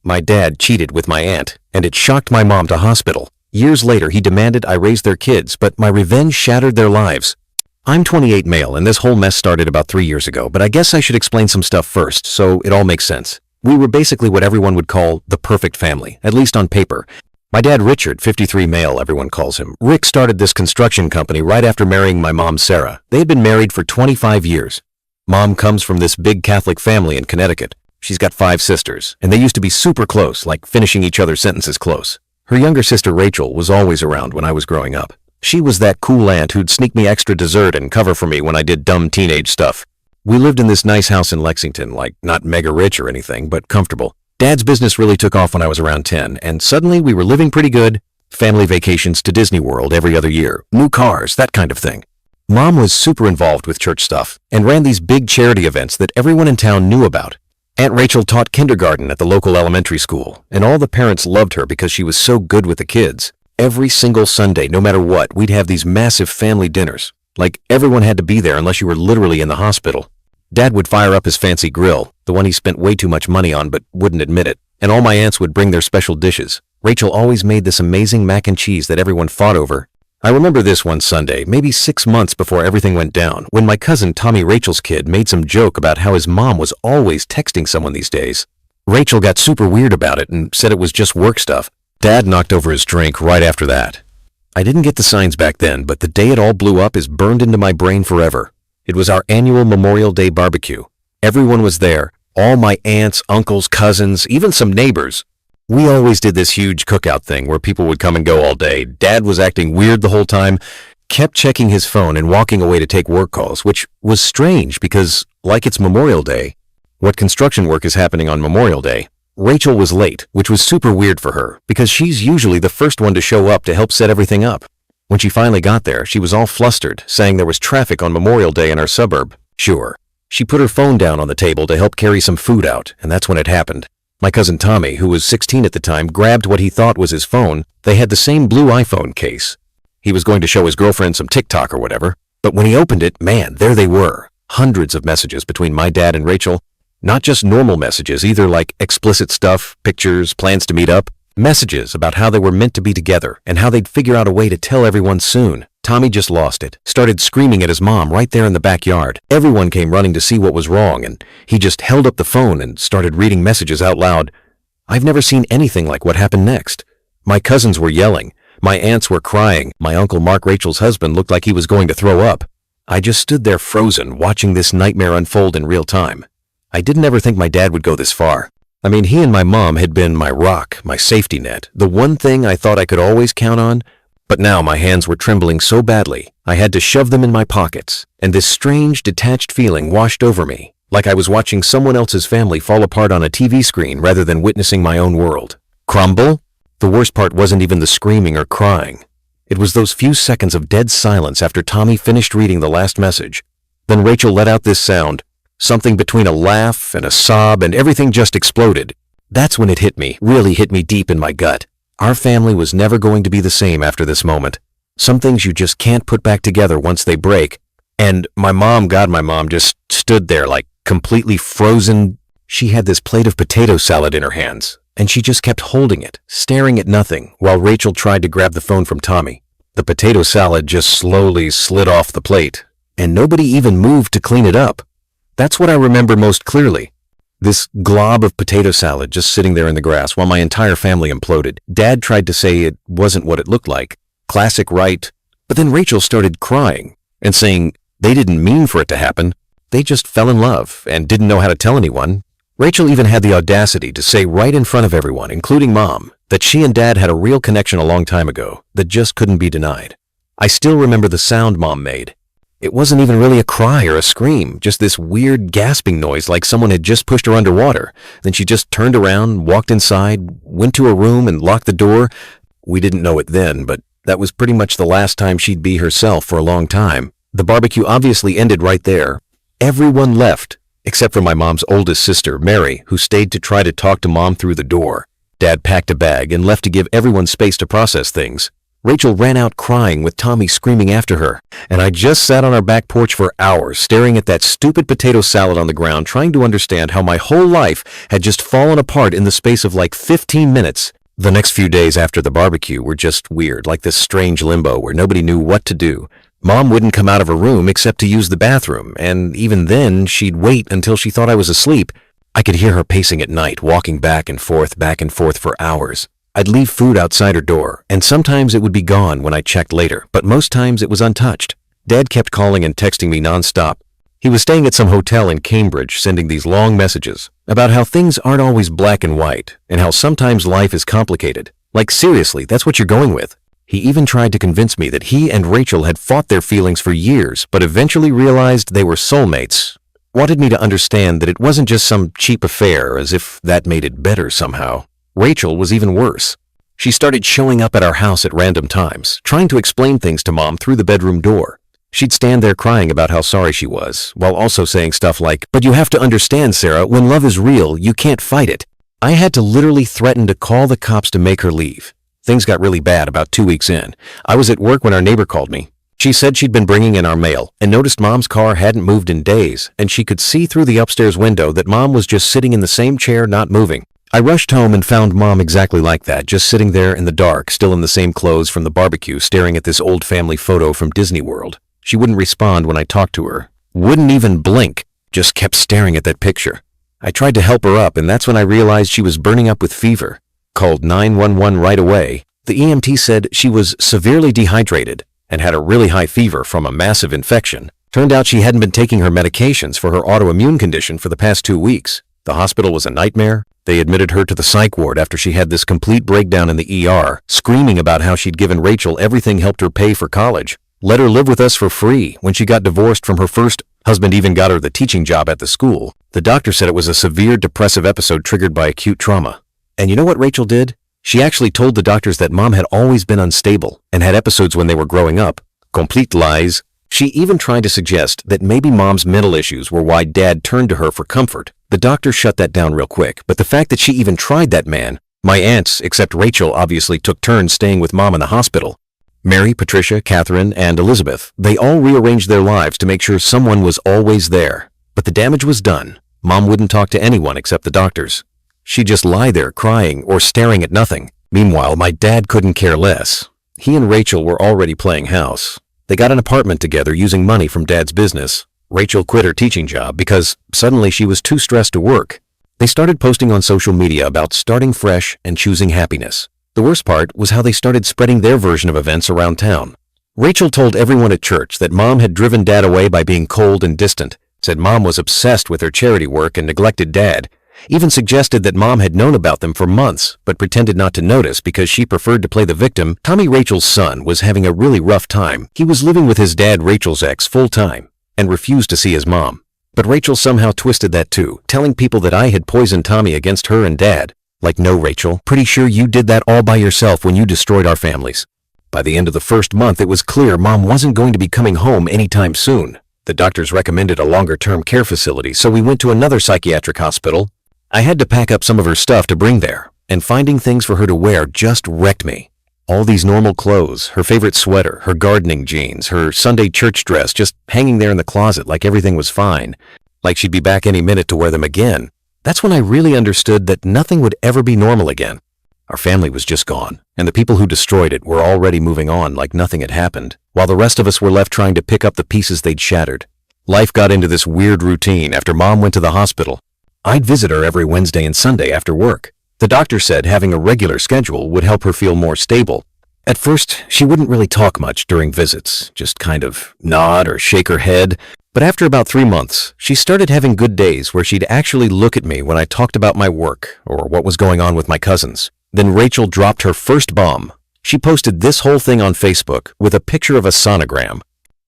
My dad cheated with my aunt, and it shocked my mom to hospital. Years later, he demanded I raise their kids, but my revenge shattered their lives. I'm 28 male, and this whole mess started about 3 years ago, but I guess I should explain some stuff first, so it all makes sense. We were basically what everyone would call the perfect family, at least on paper. My dad Richard, 53 male, everyone calls him. Rick started this construction company right after marrying my mom Sarah. They had been married for 25 years. Mom comes from this big Catholic family in Connecticut. She's got 5 sisters, and they used to be super close, like finishing each other's sentences close. Her younger sister Rachel was always around when I was growing up. She was that cool aunt who'd sneak me extra dessert and cover for me when I did dumb teenage stuff. We lived in this nice house in Lexington, like not mega rich or anything, but comfortable. Dad's business really took off when I was around 10, and suddenly we were living pretty good. Family vacations to Disney World every other year, new cars, that kind of thing. Mom was super involved with church stuff and ran these big charity events that everyone in town knew about. Aunt Rachel taught kindergarten at the local elementary school, and all the parents loved her because she was so good with the kids. Every single Sunday, no matter what, we'd have these massive family dinners. Like, everyone had to be there unless you were literally in the hospital. Dad would fire up his fancy grill, the one he spent way too much money on but wouldn't admit it, and all my aunts would bring their special dishes. Rachel always made this amazing mac and cheese that everyone fought over. I remember this one Sunday, maybe 6 months before everything went down, when my cousin Tommy, Rachel's kid, made some joke about how his mom was always texting someone these days. Rachel got super weird about it and said it was just work stuff. Dad knocked over his drink right after that. I didn't get the signs back then, but the day it all blew up is burned into my brain forever. It was our annual Memorial Day barbecue. Everyone was there, all my aunts, uncles, cousins, even some neighbors. We always did this huge cookout thing where people would come and go all day. Dad was acting weird the whole time, kept checking his phone and walking away to take work calls, which was strange because, like it's Memorial Day, what construction work is happening on Memorial Day? Rachel was late, which was super weird for her because she's usually the first one to show up to help set everything up. When she finally got there, she was all flustered, saying there was traffic on Memorial Day in our suburb. Sure. She put her phone down on the table to help carry some food out, and that's when it happened. My cousin Tommy, who was 16 at the time, grabbed what he thought was his phone. They had the same blue iPhone case. He was going to show his girlfriend some TikTok or whatever, but when he opened it, man, there they were. Hundreds of messages between my dad and Rachel. Not just normal messages, either like explicit stuff, pictures, plans to meet up. Messages about how they were meant to be together and how they'd figure out a way to tell everyone soon. Tommy just lost it, started screaming at his mom right there in the backyard. Everyone came running to see what was wrong, and he just held up the phone and started reading messages out loud. I've never seen anything like what happened next. My cousins were yelling. My aunts were crying. My uncle Mark, Rachel's husband, looked like he was going to throw up. I just stood there frozen, watching this nightmare unfold in real time. I didn't ever think my dad would go this far. I mean, he and my mom had been my rock, my safety net, the one thing I thought I could always count on. But now my hands were trembling so badly, I had to shove them in my pockets, and this strange, detached feeling washed over me, like I was watching someone else's family fall apart on a TV screen rather than witnessing my own world. Crumble? The worst part wasn't even the screaming or crying. It was those few seconds of dead silence after Tommy finished reading the last message. Then Rachel let out this sound. Something between a laugh and a sob, and everything just exploded. That's when it hit me, really hit me deep in my gut. Our family was never going to be the same after this moment. Some things you just can't put back together once they break. And my mom just stood there like completely frozen. She had this plate of potato salad in her hands, and she just kept holding it, staring at nothing, while Rachel tried to grab the phone from Tommy. The potato salad just slowly slid off the plate, and nobody even moved to clean it up. That's what I remember most clearly. This glob of potato salad just sitting there in the grass while my entire family imploded. Dad tried to say it wasn't what it looked like. Classic right. But then Rachel started crying and saying they didn't mean for it to happen. They just fell in love and didn't know how to tell anyone. Rachel even had the audacity to say right in front of everyone, including Mom, that she and Dad had a real connection a long time ago that just couldn't be denied. I still remember the sound Mom made. It wasn't even really a cry or a scream, just this weird gasping noise like someone had just pushed her underwater. Then she just turned around, walked inside, went to her room and locked the door. We didn't know it then, but that was pretty much the last time she'd be herself for a long time. The barbecue obviously ended right there. Everyone left, except for my mom's oldest sister, Mary, who stayed to try to talk to Mom through the door. Dad packed a bag and left to give everyone space to process things. Rachel ran out crying with Tommy screaming after her, and I just sat on our back porch for hours staring at that stupid potato salad on the ground trying to understand how my whole life had just fallen apart in the space of like 15 minutes. The next few days after the barbecue were just weird, like this strange limbo where nobody knew what to do. Mom wouldn't come out of her room except to use the bathroom, and even then she'd wait until she thought I was asleep. I could hear her pacing at night, walking back and forth for hours. I'd leave food outside her door, and sometimes it would be gone when I checked later, but most times it was untouched. Dad kept calling and texting me nonstop. He was staying at some hotel in Cambridge, sending these long messages about how things aren't always black and white, and how sometimes life is complicated. Like seriously, that's what you're going with. He even tried to convince me that he and Rachel had fought their feelings for years, but eventually realized they were soulmates. Wanted me to understand that it wasn't just some cheap affair, as if that made it better somehow. Rachel was even worse. She started showing up at our house at random times, trying to explain things to Mom through the bedroom door. She'd stand there crying about how sorry she was, while also saying stuff like, "But you have to understand, Sarah, when love is real, you can't fight it." I had to literally threaten to call the cops to make her leave. Things got really bad about 2 weeks in. I was at work when our neighbor called me. She said she'd been bringing in our mail and noticed Mom's car hadn't moved in days, and she could see through the upstairs window that Mom was just sitting in the same chair, not moving. I rushed home and found Mom exactly like that, just sitting there in the dark, still in the same clothes from the barbecue, staring at this old family photo from Disney World. She wouldn't respond when I talked to her. Wouldn't even blink, just kept staring at that picture. I tried to help her up, and that's when I realized she was burning up with fever. Called 911 right away. The EMT said she was severely dehydrated and had a really high fever from a massive infection. Turned out she hadn't been taking her medications for her autoimmune condition for the past 2 weeks. The hospital was a nightmare. They admitted her to the psych ward after she had this complete breakdown in the ER, screaming about how she'd given Rachel everything helped her pay for college. Let her live with us for free. When she got divorced from her first husband, even got her the teaching job at the school. The doctor said it was a severe depressive episode triggered by acute trauma. And you know what Rachel did? She actually told the doctors that Mom had always been unstable and had episodes when they were growing up. Complete lies. She even tried to suggest that maybe Mom's mental issues were why Dad turned to her for comfort. The doctor shut that down real quick, but the fact that she even tried that man, my aunts, except Rachel, obviously took turns staying with Mom in the hospital. Mary, Patricia, Catherine, and Elizabeth, they all rearranged their lives to make sure someone was always there. But the damage was done. Mom wouldn't talk to anyone except the doctors. She'd just lie there crying or staring at nothing. Meanwhile, my dad couldn't care less. He and Rachel were already playing house. They got an apartment together using money from Dad's business. Rachel quit her teaching job because suddenly she was too stressed to work. They started posting on social media about starting fresh and choosing happiness. The worst part was how they started spreading their version of events around town. Rachel told everyone at church that Mom had driven Dad away by being cold and distant, said Mom was obsessed with her charity work and neglected Dad, even suggested that Mom had known about them for months but pretended not to notice because she preferred to play the victim. Tommy, Rachel's son, was having a really rough time. He was living with his dad, Rachel's ex, full-time and refused to see his mom. But Rachel somehow twisted that too, telling people that I had poisoned Tommy against her and Dad. Like, no, Rachel, pretty sure you did that all by yourself when you destroyed our families. By the end of the first month, it was clear Mom wasn't going to be coming home anytime soon. The doctors recommended a longer-term care facility, so we went to another psychiatric hospital. I had to pack up some of her stuff to bring there, and finding things for her to wear just wrecked me. All these normal clothes, her favorite sweater, her gardening jeans, her Sunday church dress just hanging there in the closet like everything was fine, like she'd be back any minute to wear them again. That's when I really understood that nothing would ever be normal again. Our family was just gone, and the people who destroyed it were already moving on like nothing had happened, while the rest of us were left trying to pick up the pieces they'd shattered. Life got into this weird routine after Mom went to the hospital. I'd visit her every Wednesday and Sunday after work. The doctor said having a regular schedule would help her feel more stable. At first, she wouldn't really talk much during visits, just kind of nod or shake her head. But after about 3 months, she started having good days where she'd actually look at me when I talked about my work or what was going on with my cousins. Then Rachel dropped her first bomb. She posted this whole thing on Facebook with a picture of a sonogram.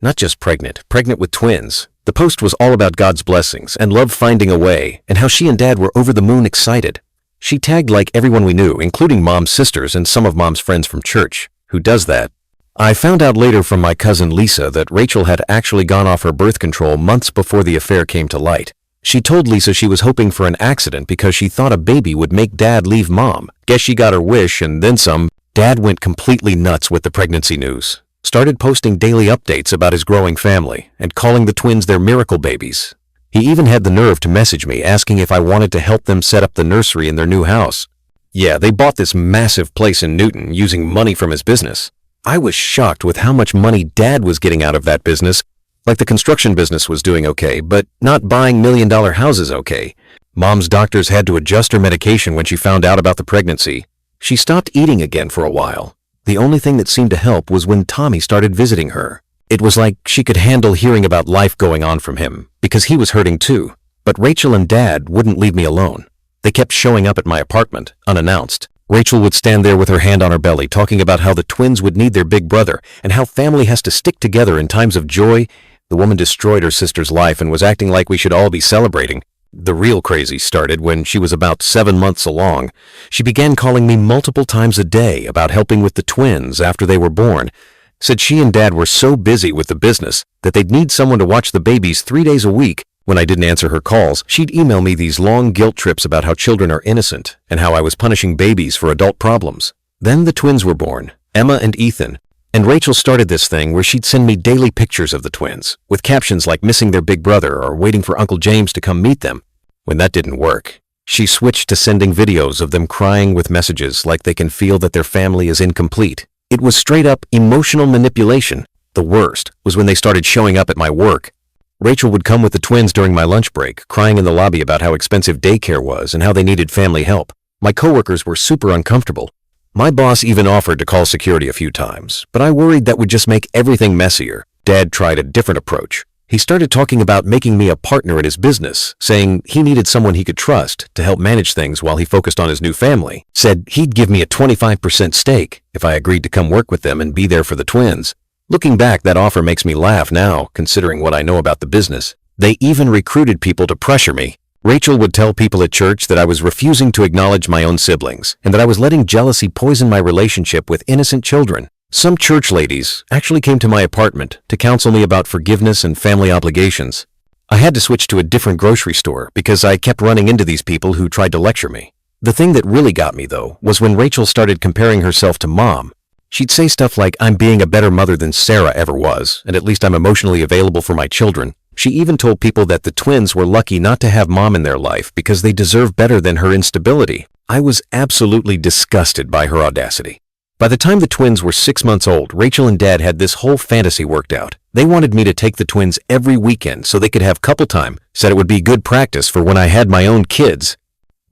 Not just pregnant with twins. The post was all about God's blessings and love finding a way and how she and Dad were over the moon excited. She tagged like everyone we knew, including Mom's sisters and some of Mom's friends from church. Who does that? I found out later from my cousin Lisa that Rachel had actually gone off her birth control months before the affair came to light. She told Lisa she was hoping for an accident because she thought a baby would make Dad leave Mom. Guess she got her wish and then some. Dad went completely nuts with the pregnancy news, started posting daily updates about his growing family, and calling the twins their miracle babies. He even had the nerve to message me asking if I wanted to help them set up the nursery in their new house. Yeah, they bought this massive place in Newton using money from his business. I was shocked with how much money Dad was getting out of that business. Like the construction business was doing okay, but not buying million-dollar houses okay. Mom's doctors had to adjust her medication when she found out about the pregnancy. She stopped eating again for a while. The only thing that seemed to help was when Tommy started visiting her. It was like she could handle hearing about life going on from him, because he was hurting too. But Rachel and Dad wouldn't leave me alone. They kept showing up at my apartment, unannounced. Rachel would stand there with her hand on her belly, talking about how the twins would need their big brother, and how family has to stick together in times of joy. The woman destroyed her sister's life and was acting like we should all be celebrating. The real crazy started when she was about 7 months along. She began calling me multiple times a day about helping with the twins after they were born. Said she and Dad were so busy with the business that they'd need someone to watch the babies 3 days a week. When I didn't answer her calls, she'd email me these long guilt trips about how children are innocent and how I was punishing babies for adult problems. Then the twins were born, Emma and Ethan. And Rachel started this thing where she'd send me daily pictures of the twins, with captions like missing their big brother or waiting for Uncle James to come meet them. When that didn't work, she switched to sending videos of them crying with messages like they can feel that their family is incomplete. It was straight up emotional manipulation. The worst was when they started showing up at my work. Rachel would come with the twins during my lunch break, crying in the lobby about how expensive daycare was and how they needed family help. My coworkers were super uncomfortable. My boss even offered to call security a few times, but I worried that would just make everything messier. Dad tried a different approach. He started talking about making me a partner in his business, saying he needed someone he could trust to help manage things while he focused on his new family. Said he'd give me a 25% stake if I agreed to come work with them and be there for the twins. Looking back, that offer makes me laugh now, considering what I know about the business. They even recruited people to pressure me. Rachel would tell people at church that I was refusing to acknowledge my own siblings and that I was letting jealousy poison my relationship with innocent children. Some church ladies actually came to my apartment to counsel me about forgiveness and family obligations. I had to switch to a different grocery store because I kept running into these people who tried to lecture me. The thing that really got me, though, was when Rachel started comparing herself to Mom. She'd say stuff like, "I'm being a better mother than Sarah ever was, and at least I'm emotionally available for my children." She even told people that the twins were lucky not to have Mom in their life because they deserve better than her instability. I was absolutely disgusted by her audacity. By the time the twins were 6 months old, Rachel and Dad had this whole fantasy worked out. They wanted me to take the twins every weekend so they could have couple time, said it would be good practice for when I had my own kids.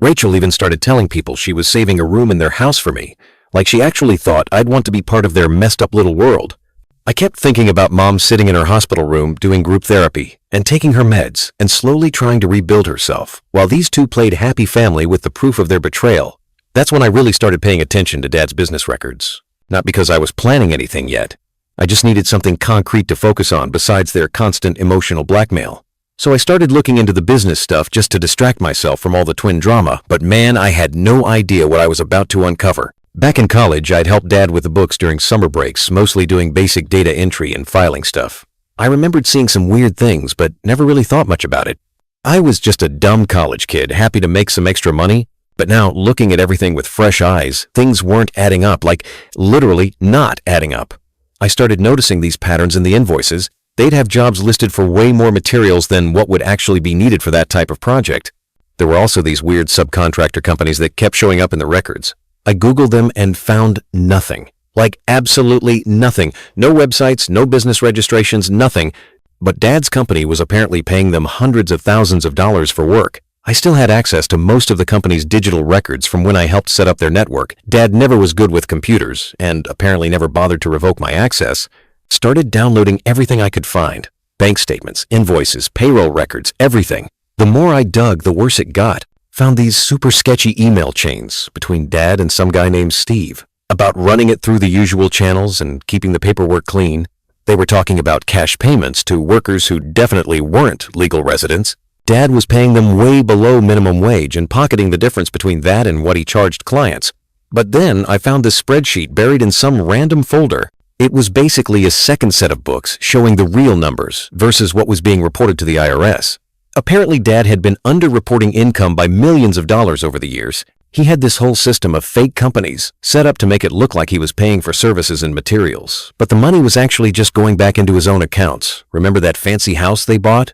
Rachel even started telling people she was saving a room in their house for me, like she actually thought I'd want to be part of their messed up little world. I kept thinking about Mom sitting in her hospital room doing group therapy and taking her meds and slowly trying to rebuild herself, while these two played happy family with the proof of their betrayal. That's when I really started paying attention to Dad's business records. Not because I was planning anything yet. I just needed something concrete to focus on besides their constant emotional blackmail. So I started looking into the business stuff just to distract myself from all the twin drama, but man, I had no idea what I was about to uncover. Back in college, I'd helped Dad with the books during summer breaks, mostly doing basic data entry and filing stuff. I remembered seeing some weird things, but never really thought much about it. I was just a dumb college kid, happy to make some extra money. But now, looking at everything with fresh eyes, things weren't adding up, like literally not adding up. I started noticing these patterns in the invoices. They'd have jobs listed for way more materials than what would actually be needed for that type of project. There were also these weird subcontractor companies that kept showing up in the records. I Googled them and found nothing. Like absolutely nothing. No websites, no business registrations, nothing. But Dad's company was apparently paying them hundreds of thousands of dollars for work. I still had access to most of the company's digital records from when I helped set up their network. Dad never was good with computers, and apparently never bothered to revoke my access. Started downloading everything I could find. Bank statements, invoices, payroll records, everything. The more I dug, the worse it got. Found these super sketchy email chains between Dad and some guy named Steve about running it through the usual channels and keeping the paperwork clean. They were talking about cash payments to workers who definitely weren't legal residents. Dad was paying them way below minimum wage and pocketing the difference between that and what he charged clients. But then I found this spreadsheet buried in some random folder. It was basically a second set of books showing the real numbers versus what was being reported to the IRS. Apparently, Dad had been underreporting income by millions of dollars over the years. He had this whole system of fake companies set up to make it look like he was paying for services and materials, but the money was actually just going back into his own accounts. Remember that fancy house they bought?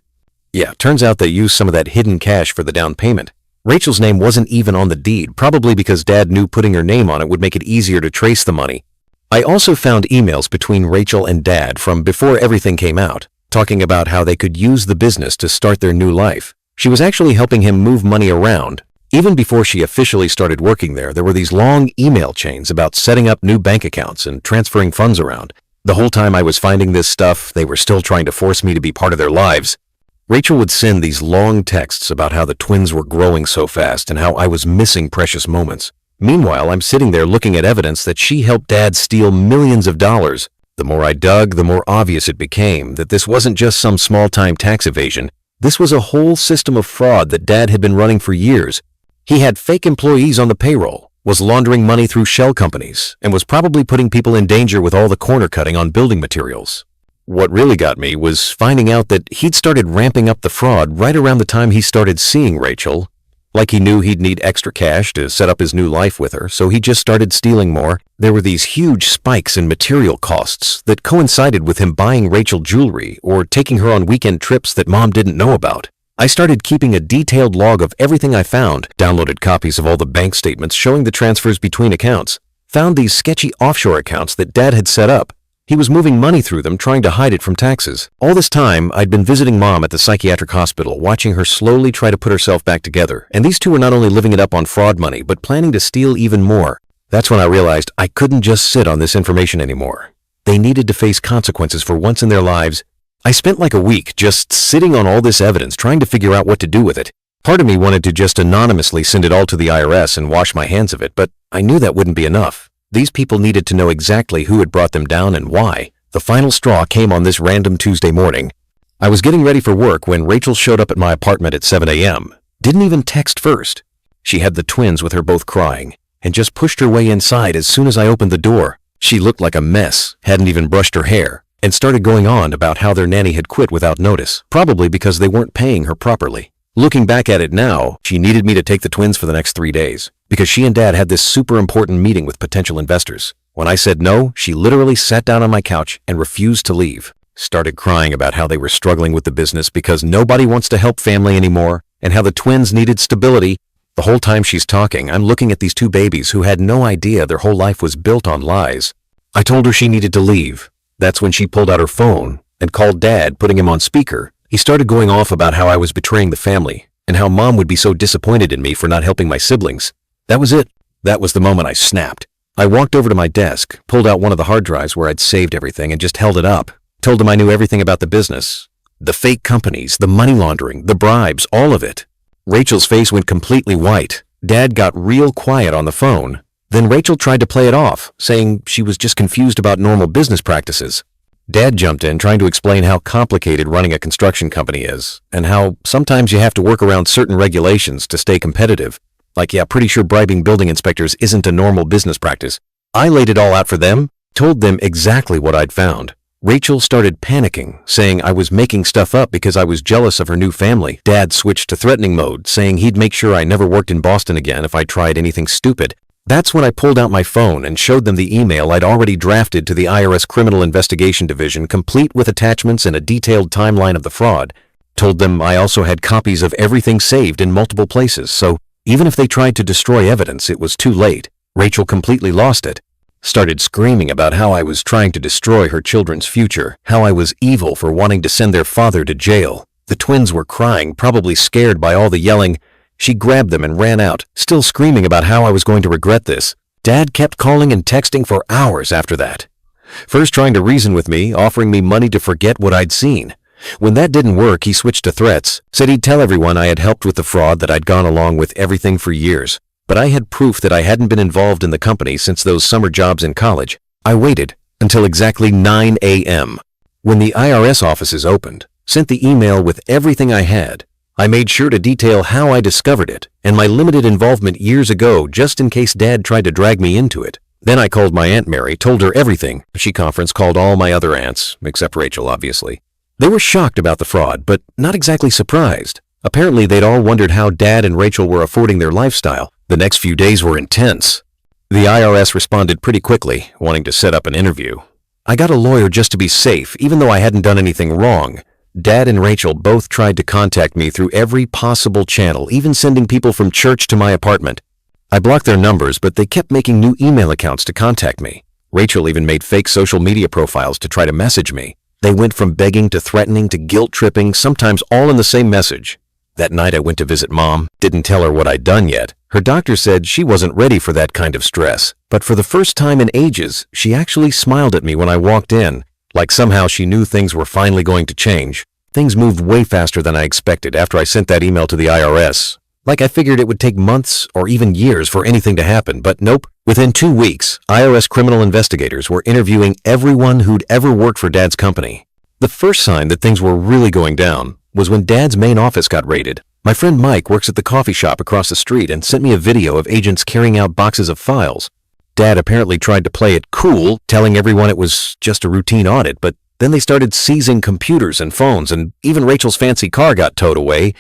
Yeah, turns out they used some of that hidden cash for the down payment. Rachel's name wasn't even on the deed, probably because Dad knew putting her name on it would make it easier to trace the money. I also found emails between Rachel and Dad from before everything came out, talking about how they could use the business to start their new life. She was actually helping him move money around. Even before she officially started working there were these long email chains about setting up new bank accounts and transferring funds around. The whole time I was finding this stuff, they were still trying to force me to be part of their lives. Rachel would send these long texts about how the twins were growing so fast and how I was missing precious moments. Meanwhile, I'm sitting there looking at evidence that she helped Dad steal millions of dollars. The more I dug, the more obvious it became that this wasn't just some small-time tax evasion. This was a whole system of fraud that Dad had been running for years. He had fake employees on the payroll, was laundering money through shell companies, and was probably putting people in danger with all the corner cutting on building materials. What really got me was finding out that he'd started ramping up the fraud right around the time he started seeing Rachel. Like he knew he'd need extra cash to set up his new life with her, so he just started stealing more. There were these huge spikes in material costs that coincided with him buying Rachel jewelry or taking her on weekend trips that Mom didn't know about. I started keeping a detailed log of everything I found, downloaded copies of all the bank statements showing the transfers between accounts, found these sketchy offshore accounts that Dad had set up. He was moving money through them, trying to hide it from taxes. All this time, I'd been visiting Mom at the psychiatric hospital, watching her slowly try to put herself back together, and these two were not only living it up on fraud money, but planning to steal even more. That's when I realized I couldn't just sit on this information anymore. They needed to face consequences for once in their lives. I spent like a week just sitting on all this evidence, trying to figure out what to do with it. Part of me wanted to just anonymously send it all to the IRS and wash my hands of it, but I knew that wouldn't be enough. These people needed to know exactly who had brought them down and why. The final straw came on this random Tuesday morning. I was getting ready for work when Rachel showed up at my apartment at 7 a.m. Didn't even text first. She had the twins with her both crying, and just pushed her way inside as soon as I opened the door. She looked like a mess, hadn't even brushed her hair, and started going on about how their nanny had quit without notice, probably because they weren't paying her properly. Looking back at it now, she needed me to take the twins for the next 3 days, because she and Dad had this super important meeting with potential investors. When I said no, she literally sat down on my couch and refused to leave. Started crying about how they were struggling with the business because nobody wants to help family anymore, and how the twins needed stability. The whole time she's talking, I'm looking at these two babies who had no idea their whole life was built on lies. I told her she needed to leave. That's when she pulled out her phone and called Dad, putting him on speaker. He started going off about how I was betraying the family and how Mom would be so disappointed in me for not helping my siblings. That was it. That was the moment I snapped. I walked over to my desk, pulled out one of the hard drives where I'd saved everything and just held it up. Told him I knew everything about the business. The fake companies, the money laundering, the bribes, all of it. Rachel's face went completely white. Dad got real quiet on the phone. Then Rachel tried to play it off, saying she was just confused about normal business practices. Dad jumped in, trying to explain how complicated running a construction company is, and how sometimes you have to work around certain regulations to stay competitive. Like, yeah, pretty sure bribing building inspectors isn't a normal business practice. I laid it all out for them, told them exactly what I'd found. Rachel started panicking, saying I was making stuff up because I was jealous of her new family. Dad switched to threatening mode, saying he'd make sure I never worked in Boston again if I tried anything stupid. That's when I pulled out my phone and showed them the email I'd already drafted to the IRS Criminal Investigation Division, complete with attachments and a detailed timeline of the fraud. Told them I also had copies of everything saved in multiple places, so even if they tried to destroy evidence, it was too late. Rachel completely lost it. Started screaming about how I was trying to destroy her children's future, how I was evil for wanting to send their father to jail. The twins were crying, probably scared by all the yelling. She grabbed them and ran out, still screaming about how I was going to regret this. Dad kept calling and texting for hours after that. First trying to reason with me, offering me money to forget what I'd seen. When that didn't work, he switched to threats, said he'd tell everyone I had helped with the fraud, that I'd gone along with everything for years. But I had proof that I hadn't been involved in the company since those summer jobs in college. I waited until exactly 9 a.m. When the IRS offices opened, sent the email with everything I had. I made sure to detail how I discovered it and my limited involvement years ago, just in case Dad tried to drag me into it. Then I called my Aunt Mary, told her everything. She conference called all my other aunts, except Rachel, obviously. They were shocked about the fraud, but not exactly surprised. Apparently they'd all wondered how Dad and Rachel were affording their lifestyle. The next few days were intense. The IRS responded pretty quickly, wanting to set up an interview. I got a lawyer just to be safe, even though I hadn't done anything wrong. Dad and Rachel both tried to contact me through every possible channel, even sending people from church to my apartment. I blocked their numbers, but they kept making new email accounts to contact me. Rachel even made fake social media profiles to try to message me. They went from begging to threatening to guilt-tripping, sometimes all in the same message. That night I went to visit Mom, didn't tell her what I'd done yet. Her doctor said she wasn't ready for that kind of stress, but for the first time in ages, she actually smiled at me when I walked in, like somehow she knew things were finally going to change. Things moved way faster than I expected after I sent that email to the IRS. Like I figured it would take months or even years for anything to happen, but nope. Within 2 weeks, IRS criminal investigators were interviewing everyone who'd ever worked for Dad's company. The first sign that things were really going down was when Dad's main office got raided. My friend Mike works at the coffee shop across the street and sent me a video of agents carrying out boxes of files. Dad apparently tried to play it cool, telling everyone it was just a routine audit, but then they started seizing computers and phones, and even Rachel's fancy car got towed away.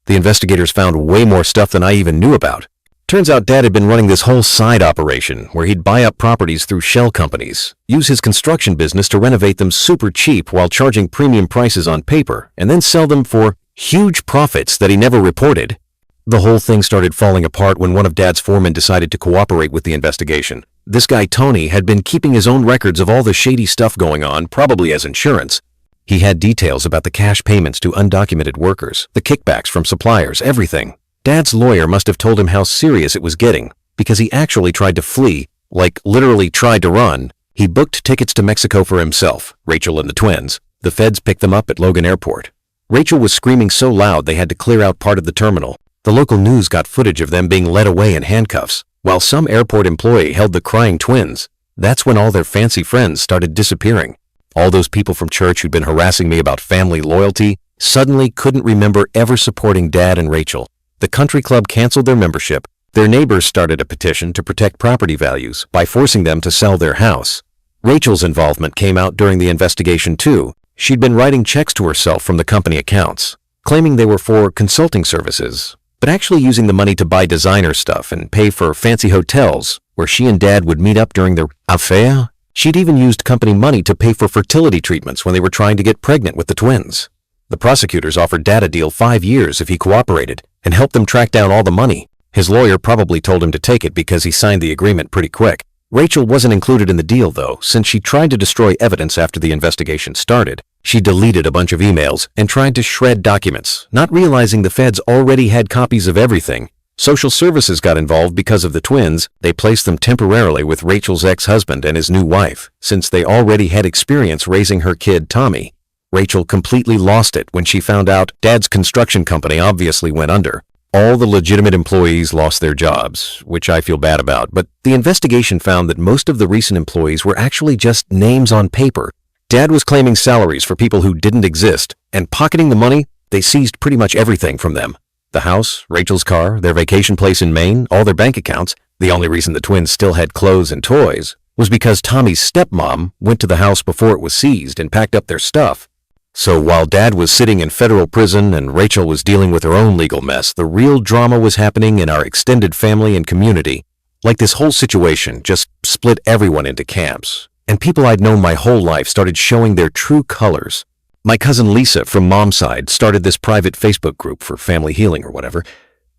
The investigators found way more stuff than I even knew about. Turns out Dad had been running this whole side operation where he'd buy up properties through shell companies, use his construction business to renovate them super cheap while charging premium prices on paper, and then sell them for huge profits that he never reported. The whole thing started falling apart when one of Dad's foremen decided to cooperate with the investigation. This guy Tony had been keeping his own records of all the shady stuff going on, probably as insurance. He had details about the cash payments to undocumented workers, the kickbacks from suppliers, everything. Dad's lawyer must have told him how serious it was getting, because he actually tried to flee, like literally tried to run. He booked tickets to Mexico for himself, Rachel and the twins. The feds picked them up at Logan Airport. Rachel was screaming so loud they had to clear out part of the terminal. The local news got footage of them being led away in handcuffs, while some airport employee held the crying twins. That's when all their fancy friends started disappearing. All those people from church who'd been harassing me about family loyalty suddenly couldn't remember ever supporting Dad and Rachel. The country club canceled their membership. Their neighbors started a petition to protect property values by forcing them to sell their house. Rachel's involvement came out during the investigation too. She'd been writing checks to herself from the company accounts, claiming they were for consulting services, but actually using the money to buy designer stuff and pay for fancy hotels where she and Dad would meet up during their affair. She'd even used company money to pay for fertility treatments when they were trying to get pregnant with the twins. The prosecutors offered Dad a deal 5 years if he cooperated and helped them track down all the money. His lawyer probably told him to take it because he signed the agreement pretty quick. Rachel wasn't included in the deal though, since she tried to destroy evidence after the investigation started. She deleted a bunch of emails and tried to shred documents, not realizing the feds already had copies of everything. Social services got involved because of the twins. They placed them temporarily with Rachel's ex-husband and his new wife, since they already had experience raising her kid, Tommy. Rachel completely lost it when she found out Dad's construction company obviously went under. All the legitimate employees lost their jobs, which I feel bad about, but the investigation found that most of the recent employees were actually just names on paper. Dad was claiming salaries for people who didn't exist, and pocketing the money. They seized pretty much everything from them. The house, Rachel's car, their vacation place in Maine, all their bank accounts. The only reason the twins still had clothes and toys was because Tommy's stepmom went to the house before it was seized and packed up their stuff. So while Dad was sitting in federal prison and Rachel was dealing with her own legal mess, the real drama was happening in our extended family and community. Like this whole situation just split everyone into camps, and people I'd known my whole life started showing their true colors. My cousin Lisa from Mom's side started this private Facebook group for family healing or whatever.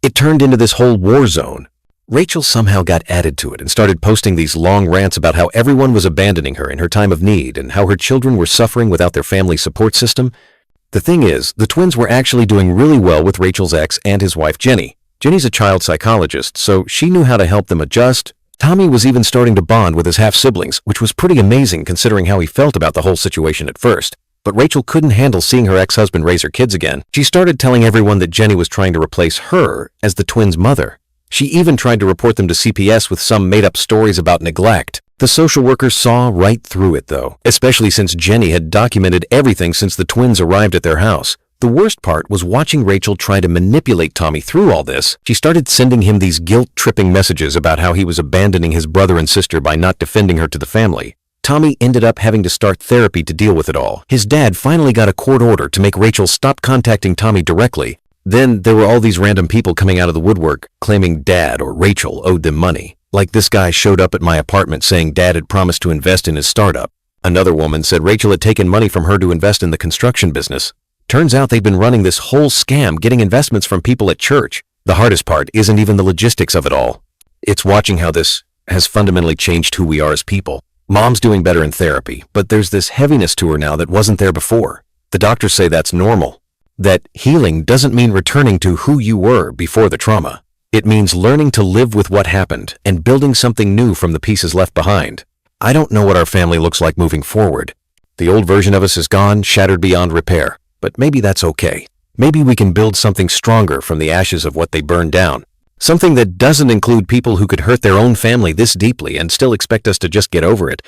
It turned into this whole war zone. Rachel somehow got added to it and started posting these long rants about how everyone was abandoning her in her time of need and how her children were suffering without their family support system. The thing is, the twins were actually doing really well with Rachel's ex and his wife Jenny. Jenny's a child psychologist, so she knew how to help them adjust. Tommy was even starting to bond with his half-siblings, which was pretty amazing considering how he felt about the whole situation at first. But Rachel couldn't handle seeing her ex-husband raise her kids again. She started telling everyone that Jenny was trying to replace her as the twins' mother. She even tried to report them to CPS with some made-up stories about neglect. The social worker saw right through it though, especially since Jenny had documented everything since the twins arrived at their house. The worst part was watching Rachel try to manipulate Tommy through all this. She started sending him these guilt-tripping messages about how he was abandoning his brother and sister by not defending her to the family. Tommy ended up having to start therapy to deal with it all. His dad finally got a court order to make Rachel stop contacting Tommy directly. Then there were all these random people coming out of the woodwork claiming Dad or Rachel owed them money. Like this guy showed up at my apartment saying Dad had promised to invest in his startup. Another woman said Rachel had taken money from her to invest in the construction business. Turns out they'd been running this whole scam getting investments from people at church. The hardest part isn't even the logistics of it all. It's watching how this has fundamentally changed who we are as people. Mom's doing better in therapy, but there's this heaviness to her now that wasn't there before. The doctors say that's normal. That healing doesn't mean returning to who you were before the trauma. It means learning to live with what happened and building something new from the pieces left behind. I don't know what our family looks like moving forward. The old version of us is gone, shattered beyond repair, but maybe that's okay. Maybe we can build something stronger from the ashes of what they burned down. Something that doesn't include people who could hurt their own family this deeply and still expect us to just get over it.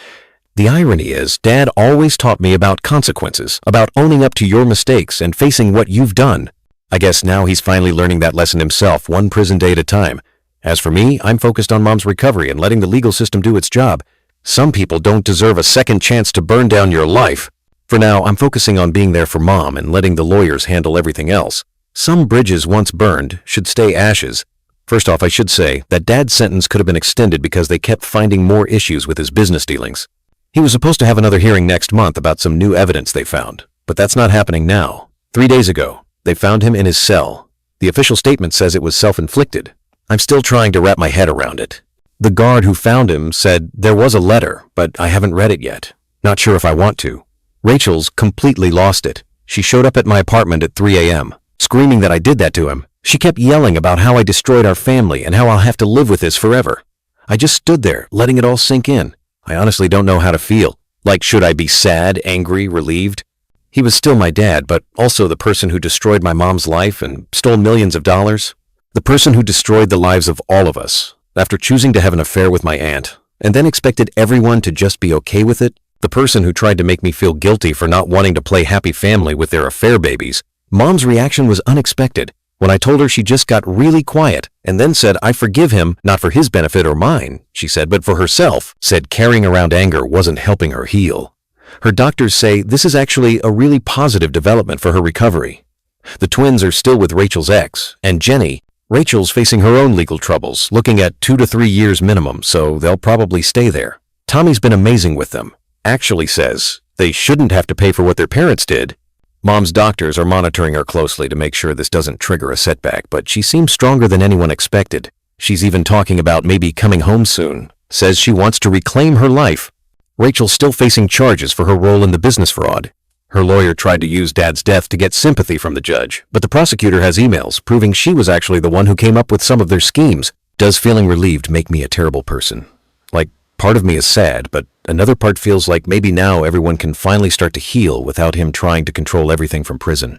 The irony is, Dad always taught me about consequences, about owning up to your mistakes and facing what you've done. I guess now he's finally learning that lesson himself, one prison day at a time. As for me, I'm focused on Mom's recovery and letting the legal system do its job. Some people don't deserve a second chance to burn down your life. For now, I'm focusing on being there for Mom and letting the lawyers handle everything else. Some bridges once burned should stay ashes. First off, I should say that Dad's sentence could have been extended because they kept finding more issues with his business dealings. He was supposed to have another hearing next month about some new evidence they found, but that's not happening now. 3 days ago, they found him in his cell. The official statement says it was self-inflicted. I'm still trying to wrap my head around it. The guard who found him said there was a letter, but I haven't read it yet. Not sure if I want to. Rachel's completely lost it. She showed up at my apartment at 3 a.m., screaming that I did that to him. She kept yelling about how I destroyed our family and how I'll have to live with this forever. I just stood there, letting it all sink in. I honestly don't know how to feel. Like, should I be sad, angry, relieved? He was still my dad, but also the person who destroyed my mom's life and stole millions of dollars. The person who destroyed the lives of all of us, after choosing to have an affair with my aunt, and then expected everyone to just be okay with it. The person who tried to make me feel guilty for not wanting to play happy family with their affair babies. Mom's reaction was unexpected. When I told her, she just got really quiet and then said, I forgive him, not for his benefit or mine, she said, but for herself. Said carrying around anger wasn't helping her heal. Her doctors say this is actually a really positive development for her recovery. The twins are still with Rachel's ex, and Jenny, Rachel's facing her own legal troubles, looking at 2 to 3 years minimum, so they'll probably stay there. Tommy's been amazing with them. Actually says they shouldn't have to pay for what their parents did. Mom's doctors are monitoring her closely to make sure this doesn't trigger a setback, but she seems stronger than anyone expected. She's even talking about maybe coming home soon. Says she wants to reclaim her life. Rachel's still facing charges for her role in the business fraud. Her lawyer tried to use Dad's death to get sympathy from the judge, but the prosecutor has emails proving she was actually the one who came up with some of their schemes. Does feeling relieved make me a terrible person? Like, part of me is sad, but another part feels like maybe now everyone can finally start to heal without him trying to control everything from prison.